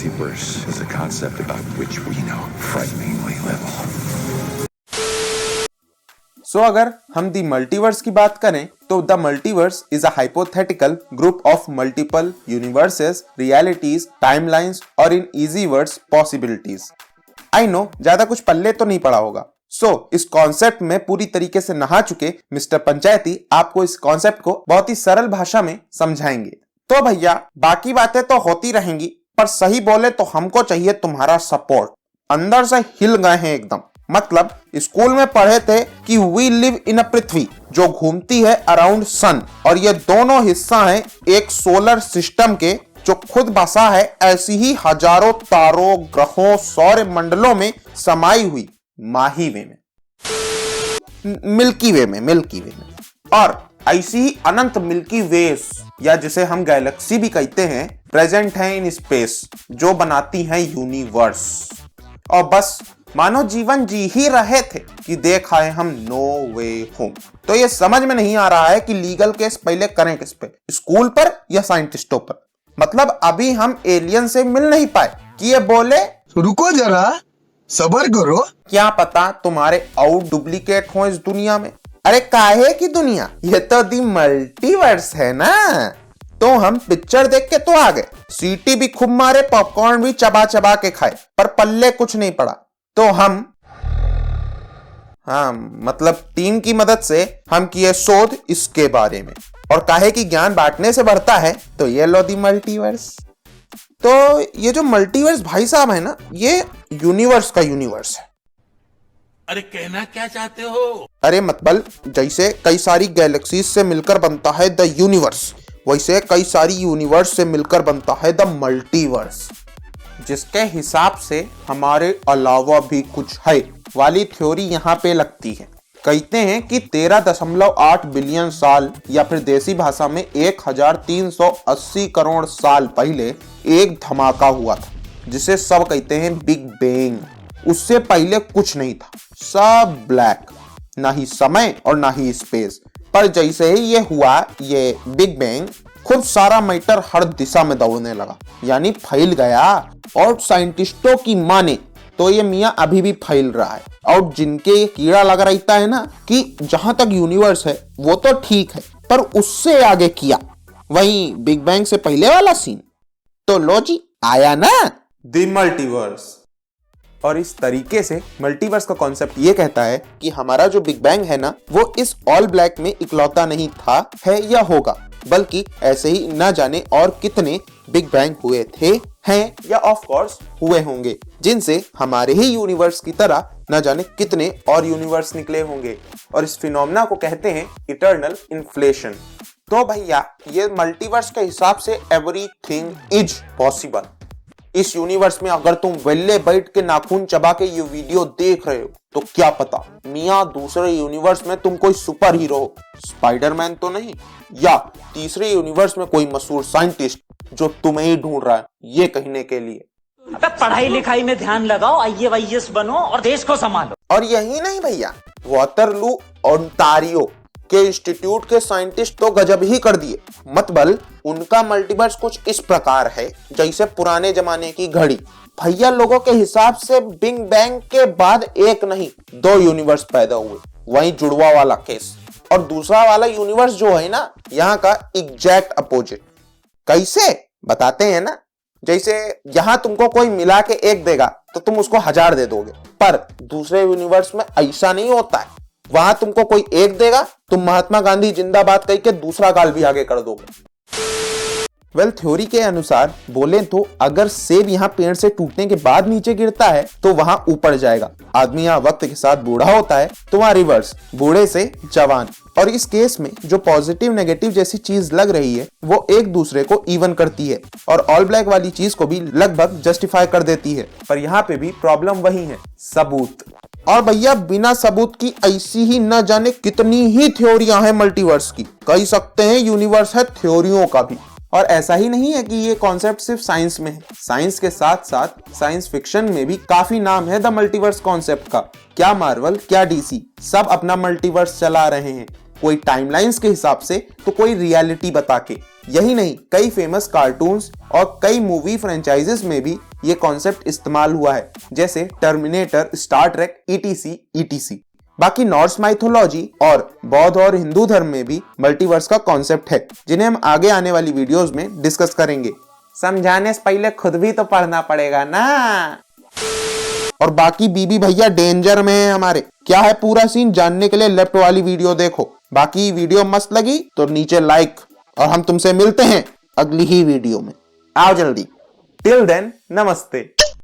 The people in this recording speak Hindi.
multiverse is a concept about which we know frighteningly little. So अगर हम द मल्टीवर्स की बात करें तो the multiverse is a hypothetical group of multiple universes, realities, timelines और in easy words possibilities. I know ज्यादा कुछ पल्ले तो नहीं पड़ा होगा। इस कॉन्सेप्ट में पूरी तरीके से नहा चुके मिस्टर पंचायती आपको इस कॉन्सेप्ट को बहुत ही सरल भाषा में समझाएंगे। तो भैया बाकी बातें तो होती रहेंगी, पर सही बोले तो हमको चाहिए तुम्हारा सपोर्ट। अंदर से हिल गए हैं एकदम। मतलब स्कूल में पढ़े थे कि वी लिव इन अ पृथ्वी जो घूमती है अराउंड सन, और ये दोनों हिस्सा हैं एक सोलर सिस्टम के जो खुद बसा है ऐसी ही हजारों तारों, ग्रहों, सौर मंडलों में समाई हुई माही वे में, मिल्की वे में और ऐसी ही अनंत मिल्की वेज या जिसे हम गैलेक्सी भी कहते हैं प्रेजेंट है इन स्पेस जो बनाती हैं यूनिवर्स। और बस मानो जीवन जी ही रहे थे कि देख आए हम नो वे होम। तो ये समझ में नहीं आ रहा है कि लीगल केस पहले करें किस पे, स्कूल पर या साइंटिस्टों पर। मतलब अभी हम एलियन से मिल नहीं पाए कि ये बोले रुको जरा सबर करो, क्या पता तुम्हारे और डुप्लीकेट हो इस दुनिया में। अरे काहे की दुनिया, ये तो दी मल्टीवर्स है ना। तो हम पिक्चर देख के तो आ गए, सीटी भी खूब मारे, पॉपकॉर्न भी चबा चबा के खाए, पर पल्ले कुछ नहीं पड़ा। तो हम मतलब टीम की मदद से हम किए शोध इसके बारे में, और काहे की ज्ञान बांटने से बढ़ता है, तो ये लो दी मल्टीवर्स। तो ये जो मल्टीवर्स भाई साहब है ना, ये यूनिवर्स का यूनिवर्स है। अरे कहना क्या चाहते हो? अरे मतलब जैसे कई सारी गैलेक्सीज से मिलकर बनता है द यूनिवर्स, वैसे कई सारी यूनिवर्स से मिलकर बनता है द मल्टीवर्स, जिसके हिसाब से हमारे अलावा भी कुछ है वाली थ्योरी यहाँ पे लगती है। कहते हैं कि 13.8 बिलियन साल या फिर देसी भाषा में 1380 करोड़ साल पहले एक धमाका हुआ था जिसे सब कहते हैं बिग बैंग। उससे पहले कुछ नहीं था, सब ब्लैक, ना ही समय और ना ही स्पेस। पर जैसे ही ये हुआ, ये बिग बैंग, खुद सारा मैटर हर दिशा में दौड़ने लगा, यानी फैल गया। और साइंटिस्टों की माने तो ये मियाँ अभी भी फैल रहा है। और जिनके ये कीड़ा लगा रहता है ना कि जहां तक यूनिवर्स है वो तो ठीक है, पर उससे आगे किया, वही बिग बैंग से पहले वाला सीन। तो लो जी, आया ना द मल्टीवर्स। और इस तरीके से मल्टीवर्स का कॉन्सेप्ट ये कहता है कि हमारा जो बिग बैंग है ना, वो इस ऑल ब्लैक में इकलौता नहीं था, है या होगा, बल्कि ऐसे ही न जाने और कितने बिग बैंग हुए थे, हैं या ऑफ कोर्स हुए होंगे, जिनसे हमारे ही यूनिवर्स की तरह न जाने कितने और यूनिवर्स निकले होंगे। और इस फिनोमेना को कहते हैं इटर्नल इन्फ्लेशन। तो भैया ये मल्टीवर्स के हिसाब से एवरीथिंग इज पॉसिबल। इस यूनिवर्स में अगर तुम वेल्ले बैठ के नाखून चबा के ये वीडियो देख रहे हो, तो क्या पता मियाँ दूसरे यूनिवर्स में तुम कोई सुपर हीरो हो, स्पाइडरमैन तो नहीं, या तीसरे यूनिवर्स में कोई मशहूर साइंटिस्ट जो तुम्हें ही ढूंढ रहा है ये कहने के लिए। अबे पढ़ाई लिखाई में ध्यान लगाओ, IAS बनो और देश को संभालो। और यही नहीं भैया, वाटरलू ओंटारियो के इंस्टीट्यूट के साइंटिस्ट तो गजब ही कर दिए। मतलब उनका मल्टीवर्स कुछ इस प्रकार है जैसे पुराने जमाने की घड़ी। भैया लोगों के हिसाब से बिग बैंग के बाद एक नहीं 2 यूनिवर्स पैदा हुए, वही जुड़वा वाला केस। और दूसरा वाला यूनिवर्स जो है ना, यहाँ का एग्जैक्ट अपोजिट। कैसे बताते हैं ना, जैसे यहाँ तुमको कोई मिला के 1 देगा तो तुम उसको 1000 दे दोगे, पर दूसरे यूनिवर्स में ऐसा नहीं होता है। वहां तुमको कोई 1 देगा, तुम महात्मा गांधी जिंदाबाद कह के दूसरा गाल भी आगे कर दोगे। थ्योरी के अनुसार बोले तो अगर सेब यहाँ पेड़ से टूटने के बाद नीचे गिरता है तो वहां ऊपर जाएगा। आदमी यहाँ वक्त के साथ बूढ़ा होता है तो वहां रिवर्स, बूढ़े से जवान। और इस केस में जो पॉजिटिव नेगेटिव जैसी चीज लग रही है वो एक दूसरे को इवन करती है, और ऑल ब्लैक वाली चीज को भी लगभग जस्टिफाई कर देती है। पर यहाँ पे भी प्रॉब्लम वही है, सबूत। और भैया बिना सबूत की ऐसी ही न जाने कितनी ही थ्योरियां हैं मल्टीवर्स की। कह सकते हैं यूनिवर्स है थ्योरियों का भी। और ऐसा ही नहीं है कि ये कॉन्सेप्ट सिर्फ साइंस में है, साइंस के साथ साथ साइंस फिक्शन में भी काफी नाम है द मल्टीवर्स कॉन्सेप्ट का। क्या मार्वल, क्या DC, सब अपना मल्टीवर्स चला रहे हैं। कोई टाइमलाइंस के हिसाब से तो कोई रियलिटी बता के। यही नहीं, कई फेमस कार्टून्स और कई मूवी फ्रेंचाइजेस में भी ये कॉन्सेप्ट इस्तेमाल हुआ है, जैसे terminator, Star Trek, ETC ETC। बाकी नॉर्स माइथोलॉजी और बौद्ध और हिंदू धर्म में भी मल्टीवर्स का कॉन्सेप्ट है, जिन्हें हम आगे आने वाली वीडियोस में डिस्कस करेंगे। समझाने से पहले खुद भी तो पढ़ना पड़ेगा ना। और बाकी बीबी भैया डेंजर में है हमारे। क्या है पूरा सीन जानने के लिए लेफ्ट वाली वीडियो देखो। बाकी वीडियो मस्त लगी तो नीचे लाइक, और हम तुमसे मिलते हैं अगली ही वीडियो में। आओ जल्दी। टिल देन, नमस्ते।